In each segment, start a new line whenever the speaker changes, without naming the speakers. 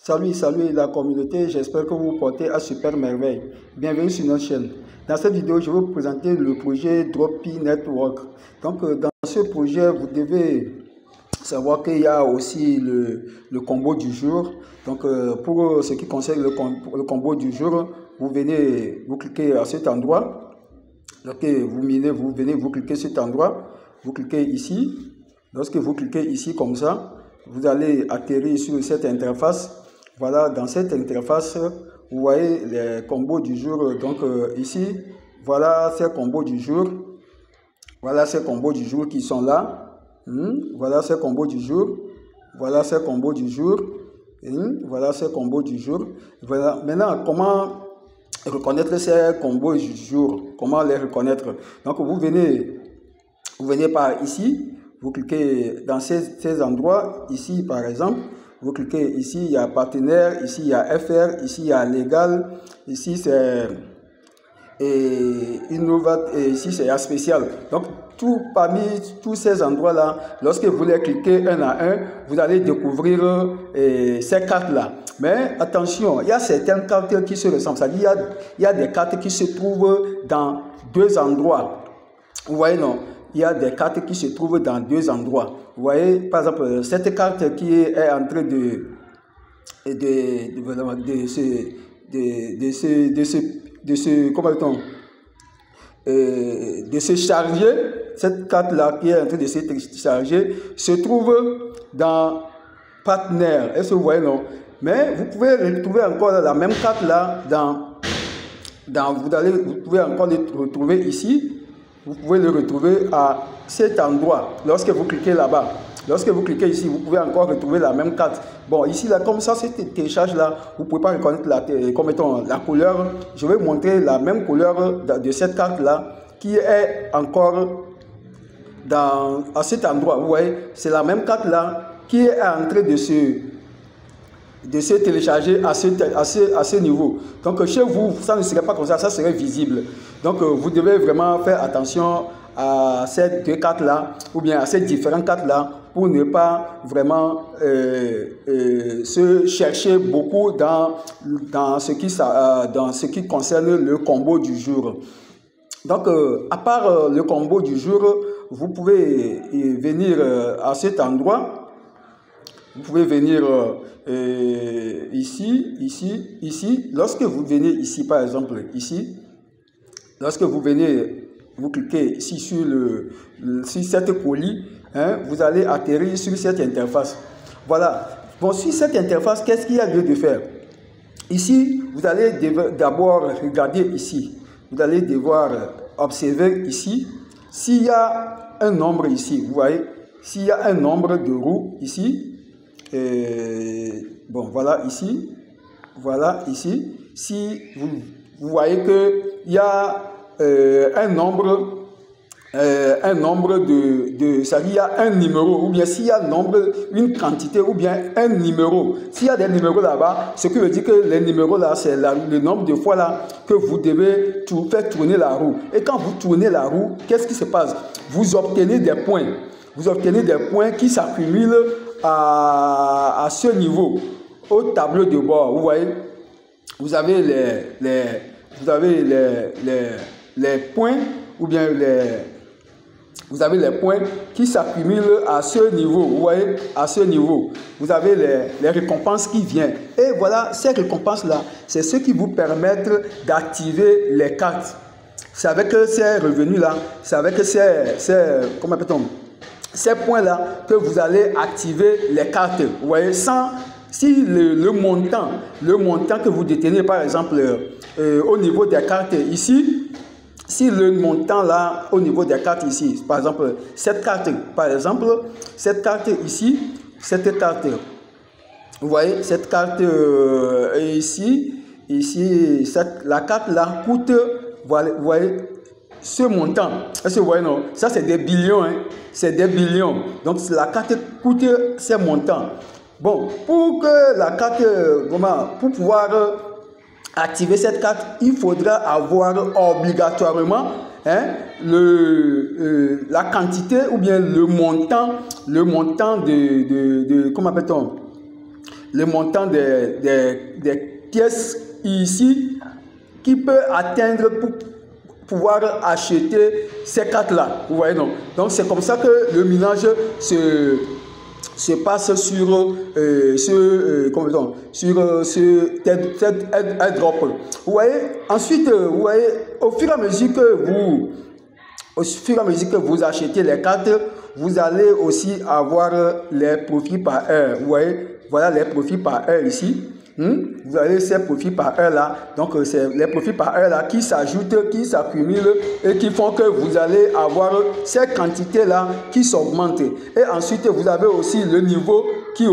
Salut la communauté, j'espère que vous vous portez à super merveille. Bienvenue sur notre chaîne. Dans cette vidéo, je vais vous présenter le projet Dropi Network. Donc, dans ce projet, vous devez savoir qu'il y a aussi le combo du jour. Donc, pour ce qui concerne le combo du jour, vous cliquez à cet endroit. Donc, vous cliquez sur cet endroit, vous cliquez ici. Lorsque vous cliquez ici comme ça, vous allez atterrir sur cette interface. Voilà, dans cette interface, vous voyez les combos du jour. Donc ici, voilà ces combos du jour. Voilà ces combos du jour qui sont là. Voilà ces combos du jour. Voilà ces combos du jour. Voilà ces combos du jour. Voilà. Maintenant, comment reconnaître ces combos du jour? Comment les reconnaître? Donc vous venez par ici. Vous cliquez dans ces endroits. Ici, par exemple. Vous cliquez ici, il y a partenaire, ici il y a FR, ici il y a légal, ici c'est innovat et ici c'est spécial. Donc parmi tous ces endroits là, lorsque vous les cliquez un à un, vous allez découvrir ces cartes là. Mais attention, il y a certaines cartes qui se ressemblent. C'est-à-dire il y a des cartes qui se trouvent dans deux endroits. Vous voyez non? Il y a des cartes qui se trouvent dans deux endroits. Vous voyez, par exemple, cette carte qui est en train de se charger, cette carte-là qui est en train de se charger, se trouve dans partenaire. Est-ce que vous voyez, non? Mais vous pouvez retrouver encore la même carte-là vous pouvez encore le retrouver ici. Vous pouvez le retrouver à cet endroit lorsque vous cliquez là-bas. Lorsque vous cliquez ici, vous pouvez encore retrouver la même carte. Bon, ici, là, comme ça, cette télécharge-là, vous ne pouvez pas reconnaître la couleur. Je vais vous montrer la même couleur de cette carte-là qui est encore à cet endroit. Vous voyez, c'est la même carte-là qui est en train de se télécharger à ce niveau. Donc chez vous, ça ne serait pas comme ça serait visible. Donc vous devez vraiment faire attention à ces deux cartes-là, ou bien à ces différentes cartes-là, pour ne pas vraiment se chercher beaucoup dans ce qui concerne le combo du jour. Donc à part le combo du jour, vous pouvez venir à cet endroit. Vous pouvez venir ici. Lorsque vous venez ici, par exemple, ici, lorsque vous venez, vous cliquez ici sur cette colis, vous allez atterrir sur cette interface. Voilà. Bon, sur cette interface, qu'est-ce qu'il y a lieu de faire? Ici, vous allez d'abord regarder ici. Vous allez devoir observer ici. S'il y a un nombre ici, vous voyez, s'il y a un nombre de roues ici, bon, voilà ici, si vous voyez qu'il y a un nombre ça dit il y a un numéro, ou bien s'il y a une quantité, ou bien un numéro. S'il y a des numéros là-bas, ce qui veut dire que les numéros là, c'est le nombre de fois là que vous devez faire tourner la roue. Et quand vous tournez la roue, qu'est-ce qui se passe? Vous obtenez des points. Vous obtenez des points qui s'accumulent à ce niveau, au tableau de bord. Vous voyez, vous avez les points, ou bien vous avez les points qui s'accumulent à ce niveau. Vous voyez, à ce niveau, vous avez les récompenses qui viennent. Et voilà, ces récompenses-là, c'est ce qui vous permettent d'activer les cartes. C'est avec ces revenus-là, c'est avec comment appelle-t-on? Ces points-là que vous allez activer les cartes. Vous voyez, si le montant que vous détenez, par exemple, au niveau des cartes ici, si le montant là, au niveau des cartes ici, par exemple, cette carte ici, vous voyez, cette carte ici, la carte là coûte, vous voyez, ce montant, est-ce que vous voyez, non? Ça, c'est des billions, hein? C'est des billions. Donc, la carte coûte ces montants. Bon, pour que la carte, pour pouvoir activer cette carte, il faudra avoir obligatoirement la quantité ou bien le montant de comment appelle-t-on? le montant des pièces ici qui peut atteindre pour pouvoir acheter ces cartes-là. Vous voyez, non? Donc, c'est comme ça que le minage se passe sur cet airdrop. Vous voyez, ensuite, vous voyez, au fur et à mesure que vous achetez les cartes, vous allez aussi avoir les profits par heure. Vous voyez, voilà les profits par heure ici. Vous avez ces profits par heure là. Donc, c'est les profits par heure là qui s'ajoutent, qui s'accumulent et qui font que vous allez avoir ces quantités là qui s'augmentent. Et ensuite, vous avez aussi le niveau qui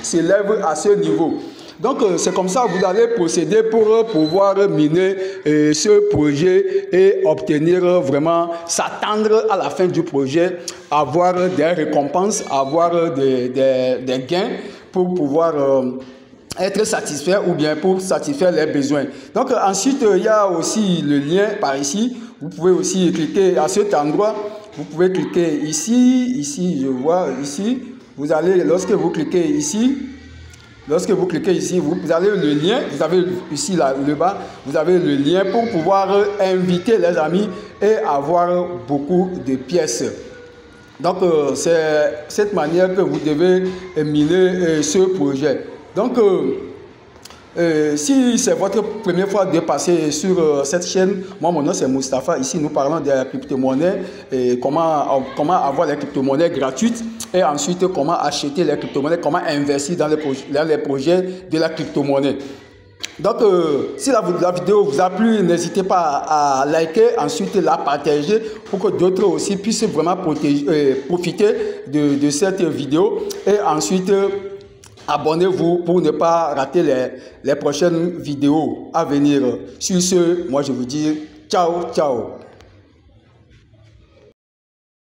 s'élève à ce niveau. Donc, c'est comme ça que vous allez procéder pour pouvoir miner ce projet et obtenir vraiment, s'attendre à la fin du projet, avoir des récompenses, avoir des gains pour pouvoir être satisfait ou bien pour satisfaire les besoins. Donc, ensuite, il y a aussi le lien par ici. Vous pouvez aussi cliquer à cet endroit. Vous pouvez cliquer ici, je vois ici. Vous allez, lorsque vous cliquez ici, vous avez le lien, vous avez ici là, le bas, vous avez le lien pour pouvoir inviter les amis et avoir beaucoup de pièces. Donc, c'est cette manière que vous devez miner ce projet. Donc, si c'est votre première fois de passer sur cette chaîne, moi, mon nom c'est Moustapha. Ici, nous parlons des crypto-monnaies et comment avoir les crypto-monnaies gratuites et ensuite comment acheter les crypto-monnaies, comment investir dans les projets de la crypto-monnaie. Donc, si la vidéo vous a plu, n'hésitez pas à liker, ensuite la partager pour que d'autres aussi puissent vraiment profiter de cette vidéo et ensuite abonnez-vous pour ne pas rater les prochaines vidéos à venir. Sur ce, moi je vous dis ciao, ciao.